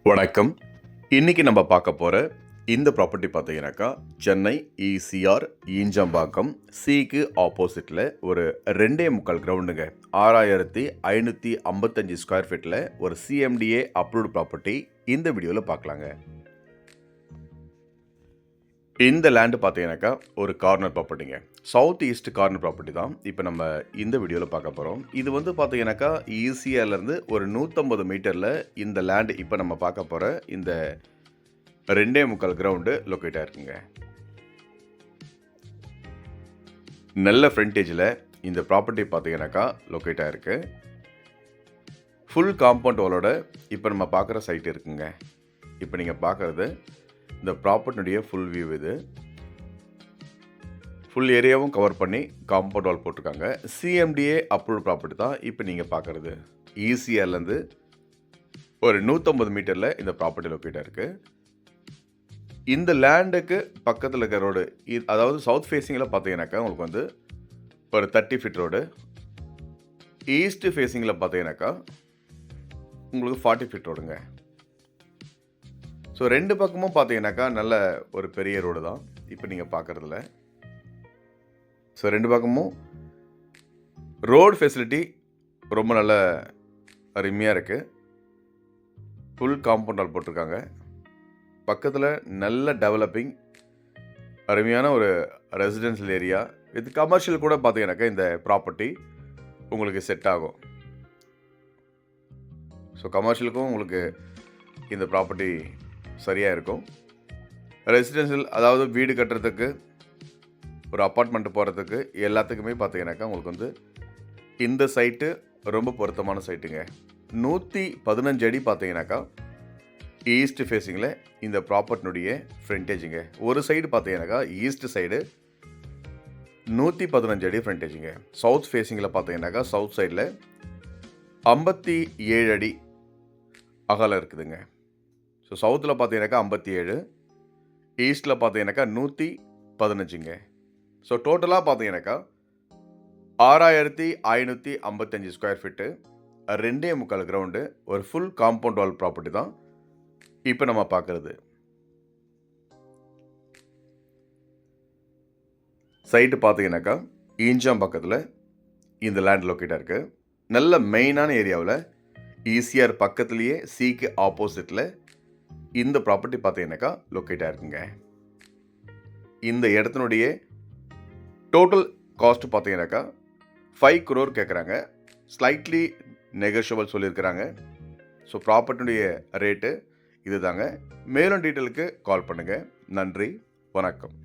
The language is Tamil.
வணக்கம். இன்னைக்கு நம்ம பார்க்க போற இந்த ப்ராப்பர்ட்டி பார்த்தீங்கன்னாக்கா, சென்னை ஈசிஆர் ஈஞ்சம்பாக்கம் சிக்கு ஆப்போசிட்ல ஒரு 2.25 கிரவுண்டுங்க. 6555 ஸ்கொயர் ஃபீட்ல ஒரு சிஎம்டிஏ அப்ரூவ்டு ப்ராப்பர்ட்டி இந்த வீடியோவில் பார்க்கலாங்க. இந்த லேண்டு பார்த்தீங்கன்னாக்கா ஒரு கார்னர் ப்ராப்பர்ட்டிங்க. சவுத் ஈஸ்ட் கார்னர் ப்ராப்பர்ட்டி தான் இப்போ நம்ம இந்த வீடியோவில் பார்க்க போகிறோம். இது வந்து பார்த்தீங்கன்னாக்கா ஈசிஆர்லேருந்து ஒரு 150 மீட்டரில் இந்த லேண்டு இப்போ நம்ம பார்க்க போகிற இந்த 2.25 கிரவுண்டு லொக்கேட் ஆகிருக்குங்க. நல்ல ஃப்ரண்டேஜில் இந்த ப்ராப்பர்ட்டி பார்த்தீங்கன்னாக்கா லொக்கேட் ஆகிருக்கு. ஃபுல் காம்பவுண்ட் வாலோட இப்போ நம்ம பார்க்குற சைட் இருக்குங்க. இப்போ நீங்கள் பார்க்குறது இந்த ப்ராப்பர்ட்டினுடைய ஃபுல் வியூ. இது ஃபுல் ஏரியாவும் கவர் பண்ணி காம்பவுண்ட் வால் போட்டிருக்காங்க. சிஎம்டிஏ அப்ரூவ்ட் ப்ராப்பர்ட்டி தான் இப்போ நீங்கள் பார்க்குறது. ஈசிஆர்லேருந்து ஒரு 150 மீட்டரில் இந்த ப்ராப்பர்ட்டி லொக்கேட்டாக இருக்குது. இந்த லேண்டுக்கு பக்கத்தில் இருக்கிற ரோடு அதாவது சவுத் ஃபேஸிங்கில் பார்த்தீங்கன்னாக்கா உங்களுக்கு வந்து ஒரு 30 ஃபீட் ரோடு. ஈஸ்ட் ஃபேஸிங்கில் பார்த்தீங்கன்னாக்கா உங்களுக்கு 40 ஃபீட் ரோடுங்க. ஸோ ரெண்டு பக்கமும் பார்த்தீங்கன்னாக்கா நல்ல ஒரு பெரிய ரோடு தான் இப்போ நீங்கள் பார்க்குறதுல. ஸோ ரெண்டு பக்கமும் ரோடு ஃபெசிலிட்டி ரொம்ப நல்ல அருமையாக இருக்குது. ஃபுல் காம்பவுண்ட் வால் போட்டிருக்காங்க. பக்கத்தில் நல்ல டெவலப்பிங் அருமையான ஒரு ரெசிடென்ஷியல் ஏரியா வித் கமர்ஷியல் கூட பார்த்தீங்கன்னாக்கா இந்த ப்ராப்பர்ட்டி உங்களுக்கு செட் ஆகும். ஸோ கமர்ஷியலுக்கும் உங்களுக்கு இந்த ப்ராப்பர்ட்டி சரியாக இருக்கும். ரெசிடென்ஷியல் அதாவது வீடு கட்டுறதுக்கு ஒரு அப்பார்ட்மெண்ட்டு போகிறதுக்கு எல்லாத்துக்குமே பார்த்தீங்கன்னாக்கா உங்களுக்கு வந்து இந்த சைட்டு ரொம்ப பொருத்தமான சைட்டுங்க. 115 அடி பார்த்தீங்கன்னாக்கா ஈஸ்ட் ஃபேஸிங்கில் இந்த ப்ராப்பர்ட்டினுடைய ஃப்ரண்டேஜுங்க. ஒரு சைடு பார்த்தீங்கன்னாக்கா ஈஸ்ட் சைடு 115 அடி ஃப்ரண்டேஜுங்க. சவுத் ஃபேஸிங்கில் பார்த்தீங்கன்னாக்கா சவுத் சைடில் 57 அடி அகலம் இருக்குதுங்க. ஸோ சவுத்தில் பார்த்தீங்கன்னாக்கா 57, ஈஸ்ட்டில் பார்த்தீங்கன்னாக்கா 115ங்க. ஸோ டோட்டலாக பார்த்தீங்கன்னாக்கா 6555 ஸ்கொயர் ஃபீட்டு, 2.25 கிரவுண்டு, ஒரு ஃபுல் காம்பவுண்ட் வால் ப்ராப்பர்ட்டி தான் இப்போ நம்ம பார்க்குறது. சைட்டு பார்த்தீங்கன்னாக்கா ஈஞ்சம்பாக்கத்தில் இந்த லேண்ட் லொக்கேட்டாக இருக்குது. நல்ல மெயினான ஏரியாவில் ஈசிஆர் பக்கத்துலேயே சிக்கு ஆப்போசிட்டில் இந்த ப்ராப்பர்ட்டி பார்த்தீங்கன்னாக்கா லொக்கேட்டாக இருக்குங்க. இந்த இடத்தினுடைய டோட்டல் காஸ்ட் பார்த்தீங்கன்னாக்கா 5 crore கேட்குறாங்க. ஸ்லைட்லி நெகோஷியபிள் சொல்லியிருக்கிறாங்க. ஸோ ப்ராப்பர்ட்டினுடைய ரேட்டு இது தாங்க. மேலும் டீட்டெயிலுக்கு கால் பண்ணுங்கள். நன்றி, வணக்கம்.